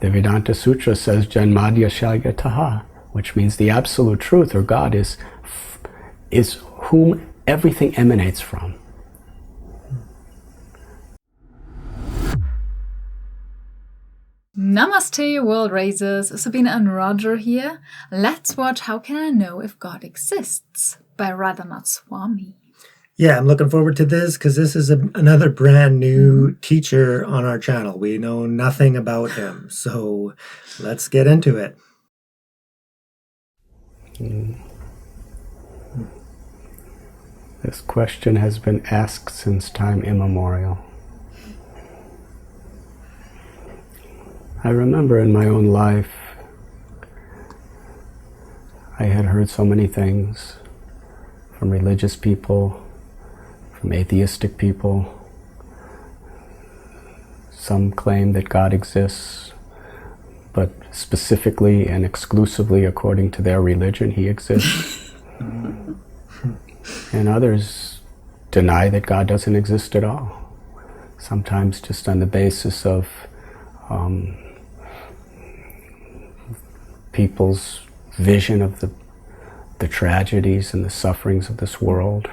The Vedanta Sutra says Janmadya Shagyataha, which means the absolute truth, or God, is whom everything emanates from. Namaste, world raisers. Sabine and Roger here. Let's watch How Can I Know If God Exists by Radhanath Swami. Yeah, I'm looking forward to this because this is another brand new teacher on our channel. We know nothing about him, so let's get into it. This question has been asked since time immemorial. I remember in my own life, I had heard so many things from religious people, from atheistic people. Some claim that God exists, but specifically and exclusively according to their religion, he exists. And others deny that God doesn't exist at all, sometimes just on the basis of people's vision of the tragedies and the sufferings of this world.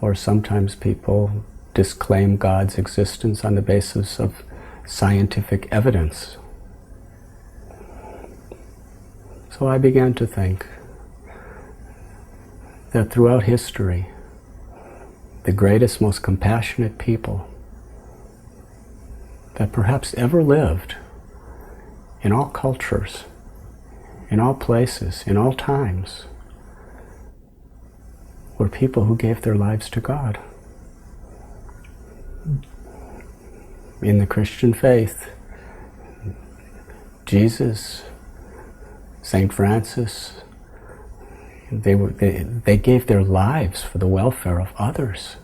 Or sometimes people disclaim God's existence on the basis of scientific evidence. So I began to think that throughout history, the greatest, most compassionate people that perhaps ever lived in all cultures, in all places, in all times, were people who gave their lives to God. In the Christian faith, Jesus, Saint Francis, they gave their lives for the welfare of others.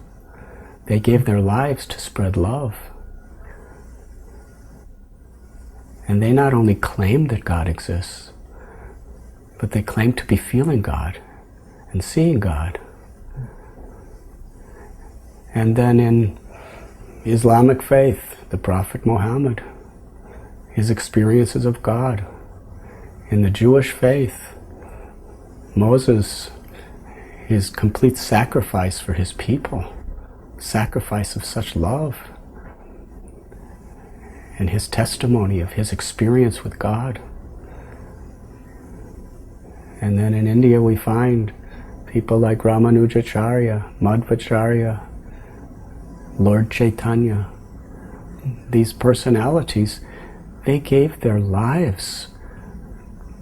They gave their lives to spread love. And they not only claimed that God exists, but they claimed to be feeling God and seeing God. And then in Islamic faith, the Prophet Muhammad, his experiences of God. In the Jewish faith, Moses, his complete sacrifice for his people, sacrifice of such love, and his testimony of his experience with God. And then in India we find people like Ramanujacharya, Madhvacharya, Lord Chaitanya. These personalities, they gave their lives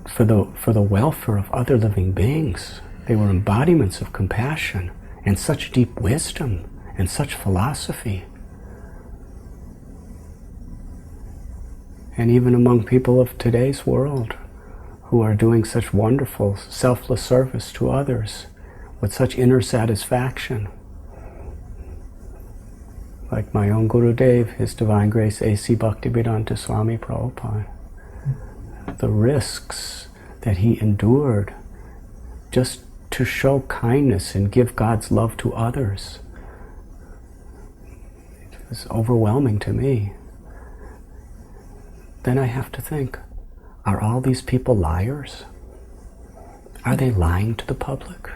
for the welfare of other living beings. They were embodiments of compassion and such deep wisdom and such philosophy. And even among people of today's world who are doing such wonderful selfless service to others with such inner satisfaction, like my own Gurudev, His Divine Grace A.C. Bhaktivedanta Swami Prabhupada. The risks that he endured just to show kindness and give God's love to others. It was overwhelming to me. Then I have to think, are all these people liars? Are they lying to the public?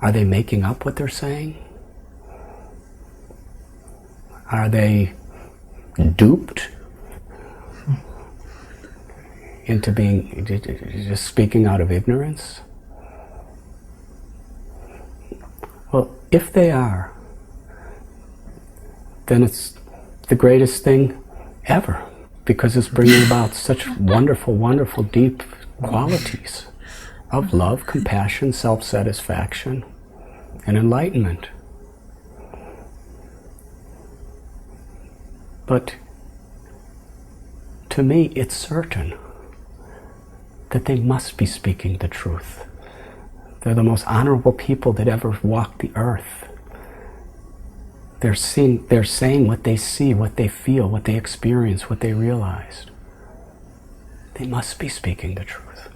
Are they making up what they're saying? Are they duped into being just speaking out of ignorance? Well, if they are, then it's the greatest thing ever, because it's bringing about such wonderful, wonderful, deep qualities of love, compassion, self-satisfaction, and enlightenment. But to me, it's certain that they must be speaking the truth. They're the most honorable people that ever walked the earth. They're saying what they see, what they feel, what they experience, what they realized. They must be speaking the truth.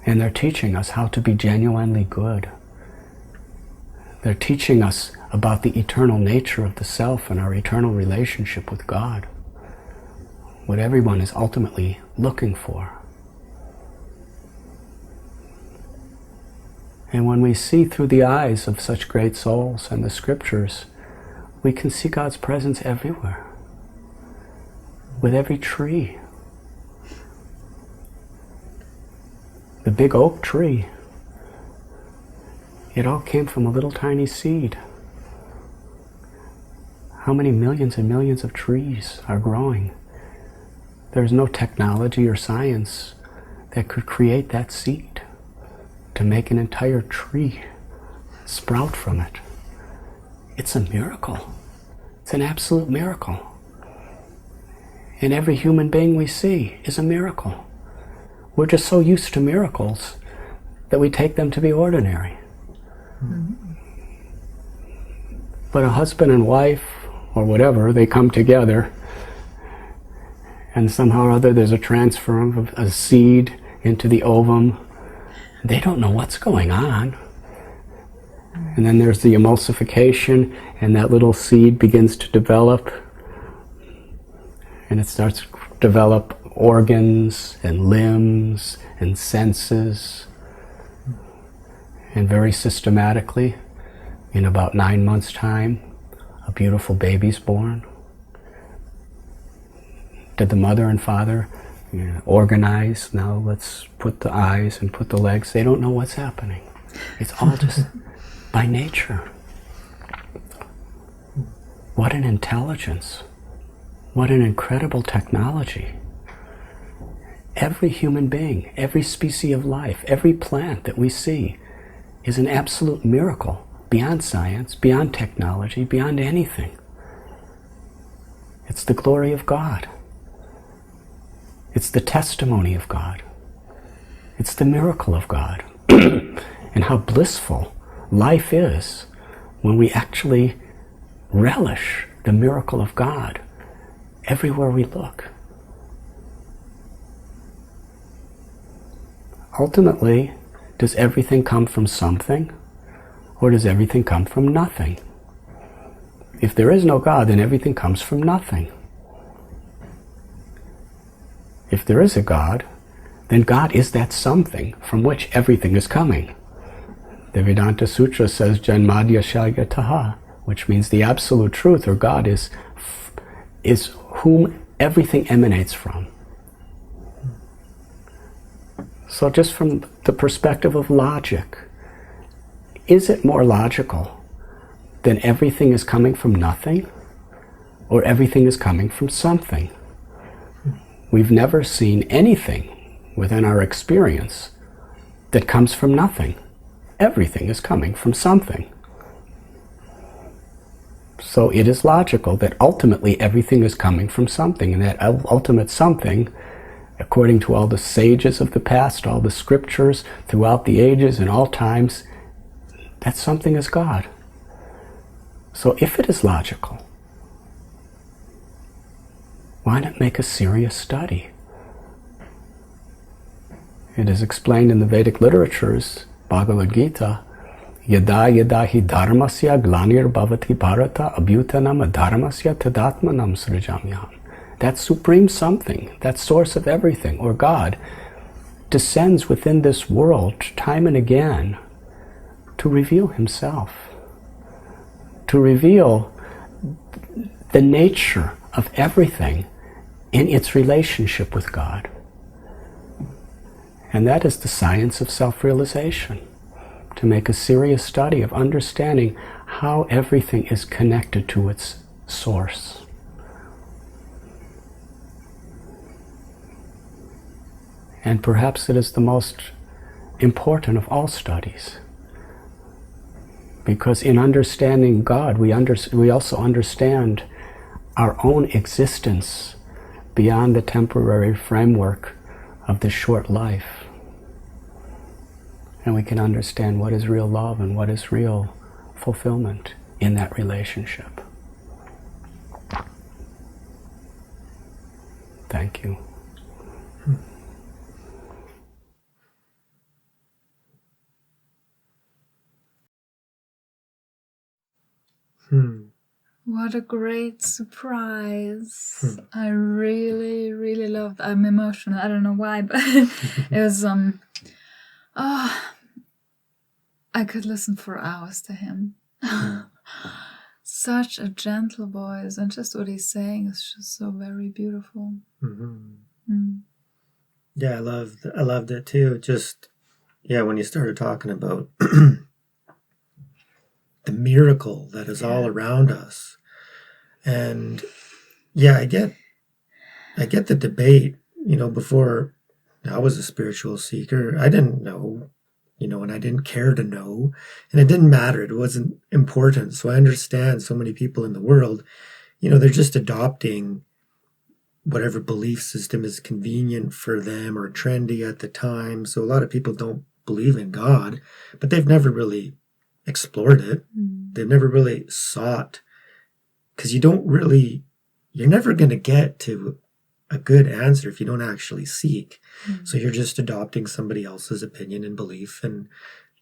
And they're teaching us how to be genuinely good. They're teaching us about the eternal nature of the self and our eternal relationship with God, what everyone is ultimately looking for. And when we see through the eyes of such great souls and the scriptures, we can see God's presence everywhere, with every tree. The big oak tree, it all came from a little tiny seed. How many millions and millions of trees are growing? There's no technology or science that could create that seed to make an entire tree sprout from it. It's a miracle. It's an absolute miracle. And every human being we see is a miracle. We're just so used to miracles that we take them to be ordinary. Mm-hmm. But a husband and wife, or whatever, they come together, and somehow or other there's a transfer of a seed into the ovum. They don't know what's going on. And then there's the emulsification, and that little seed begins to develop, and it starts to develop organs and limbs and senses. And very systematically, in about 9 months' time, a beautiful baby's born. Did the mother and father organize? Now let's put the eyes and put the legs. They don't know what's happening. It's all just by nature. What an intelligence. What an incredible technology. Every human being, every species of life, every plant that we see is an absolute miracle, beyond science, beyond technology, beyond anything. It's the glory of God. It's the testimony of God. It's the miracle of God. And how blissful life is when we actually relish the miracle of God everywhere we look. Ultimately, does everything come from something, or does everything come from nothing? If there is no God, then everything comes from nothing. If there is a God, then God is that something from which everything is coming. The Vedanta Sutra says Janmadya Shalyataha, which means the absolute truth, or God, is whom everything emanates from. So just from the perspective of logic, is it more logical that everything is coming from nothing, or everything is coming from something? We've never seen anything within our experience that comes from nothing. Everything is coming from something. So it is logical that ultimately everything is coming from something, and that ultimate something, according to all the sages of the past, all the scriptures throughout the ages and all times, that something is God. So if it is logical, why not make a serious study? It is explained in the Vedic literatures, Bhagavad Gita, Yada yada hi dharmasya glanir bhavati bharata abhyutanam adharmasya tadatmanam srijamyam. That supreme something, that source of everything, or God, descends within this world time and again to reveal himself, to reveal the nature of everything in its relationship with God. And that is the science of self-realization, to make a serious study of understanding how everything is connected to its source. And perhaps it is the most important of all studies, because in understanding God, we also understand our own existence beyond the temporary framework of this short life. And we can understand what is real love and what is real fulfillment in that relationship. Thank you. What a great surprise. I really, really loved it. I'm emotional. I don't know why, but it was, I could listen for hours to him. Such a gentle voice, and just what he's saying is just so very beautiful. Yeah, I loved it too. Just, when you started talking about the miracle that is all around us. And I get the debate, before I was a spiritual seeker, I didn't know, and I didn't care to know, and it didn't matter. It wasn't important. So I understand so many people in the world, they're just adopting whatever belief system is convenient for them or trendy at the time. So a lot of people don't believe in God, but they've never really explored it. They've never really sought, because you're never going to get to a good answer if you don't actually seek. So you're just adopting somebody else's opinion and belief and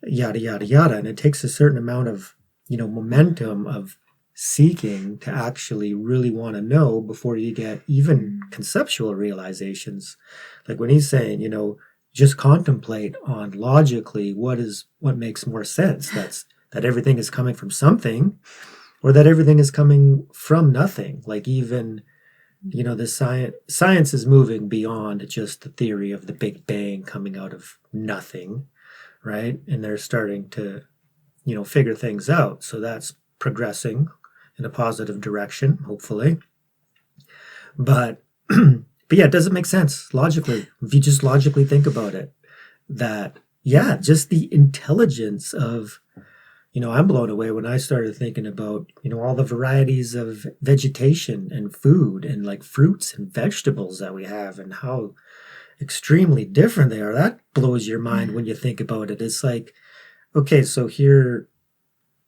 yada, yada, yada. And it takes a certain amount of, momentum of seeking to actually really want to know before you get even conceptual realizations. Like when he's saying, just contemplate on logically what makes more sense. That everything is coming from something, or that everything is coming from nothing. Like even, the science is moving beyond just the theory of the Big Bang coming out of nothing, right? And they're starting to, figure things out. So that's progressing in a positive direction, hopefully. But it doesn't make sense logically. If you just logically think about it, that, just the intelligence of, I'm blown away when I started thinking about, all the varieties of vegetation and food and like fruits and vegetables that we have and how extremely different they are. That blows your mind when you think about it. It's like, okay, so here,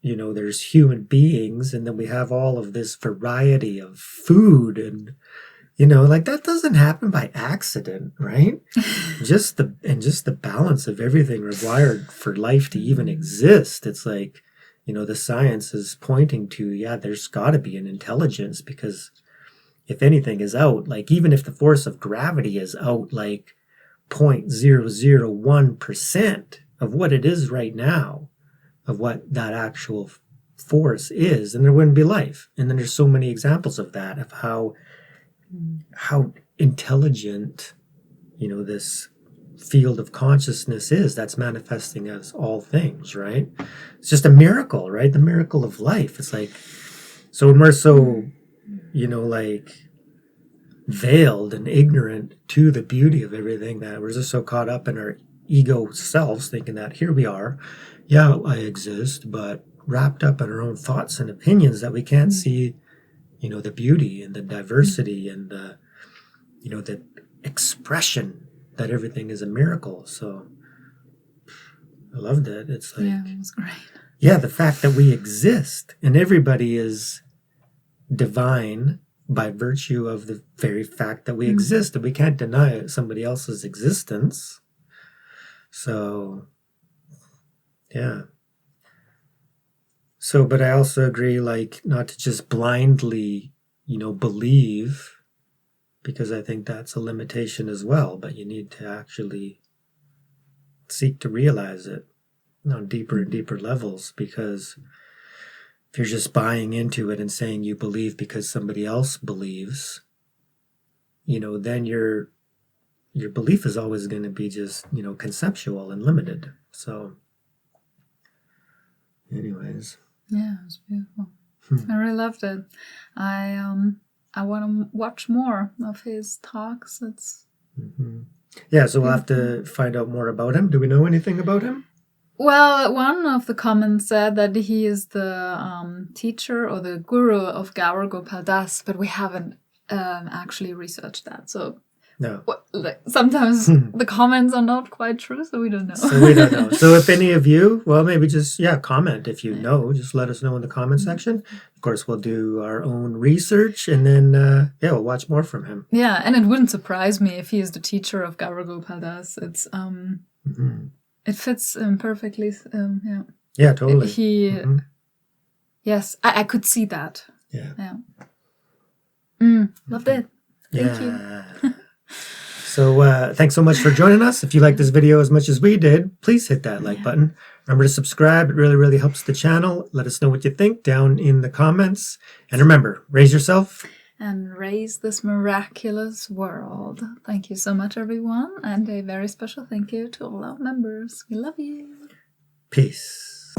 there's human beings, and then we have all of this variety of food, and like that doesn't happen by accident, right? just the balance of everything required for life to even exist. It's like, the science is pointing to, there's got to be an intelligence, because if anything is out, like even if the force of gravity is out like 0.001% of what it is right now, of what that actual force is, then there wouldn't be life. And then there's so many examples of that, of how intelligent, this field of consciousness is that's manifesting as all things, right? It's just a miracle, right? The miracle of life. It's like, so when we're so, like veiled and ignorant to the beauty of everything, that we're just so caught up in our ego selves, thinking that here we are, I exist, but wrapped up in our own thoughts and opinions, that we can't see, the beauty and the diversity and the, the expression that everything is a miracle. So I loved it. It's like, it was great. The fact that we exist and everybody is divine by virtue of the very fact that we exist, and we can't deny somebody else's existence. So, So, but I also agree, like, not to just blindly, believe, because I think that's a limitation as well, but you need to actually seek to realize it on deeper and deeper levels, because if you're just buying into it and saying you believe because somebody else believes, then your belief is always going to be just, conceptual and limited. So anyways. Yeah, it was beautiful. I really loved it. I want to watch more of his talks. It's so we'll have to find out more about him. Do we know anything about him? Well, one of the comments said that he is the teacher or the guru of 𝐸𝐞𝐫 Das, but we haven't actually researched that. So no. Sometimes the comments are not quite true, so we don't know. So we don't know. So if any of you, well, maybe just, comment. If you know, just let us know in the comment section. Of course, we'll do our own research, and then, we'll watch more from him. Yeah, and it wouldn't surprise me if he is the teacher of 𝐸𝐞𝐫 Das. It's, it fits perfectly, Yeah, totally. He Yes, I could see that. Yeah. Loved it. Thank you. So thanks so much for joining us. If you like this video as much as we did, please hit that like button. Remember to subscribe. It really, really helps the channel. Let us know what you think down in the comments. And remember, raise yourself. And raise this miraculous world. Thank you so much, everyone. And a very special thank you to all our members. We love you. Peace.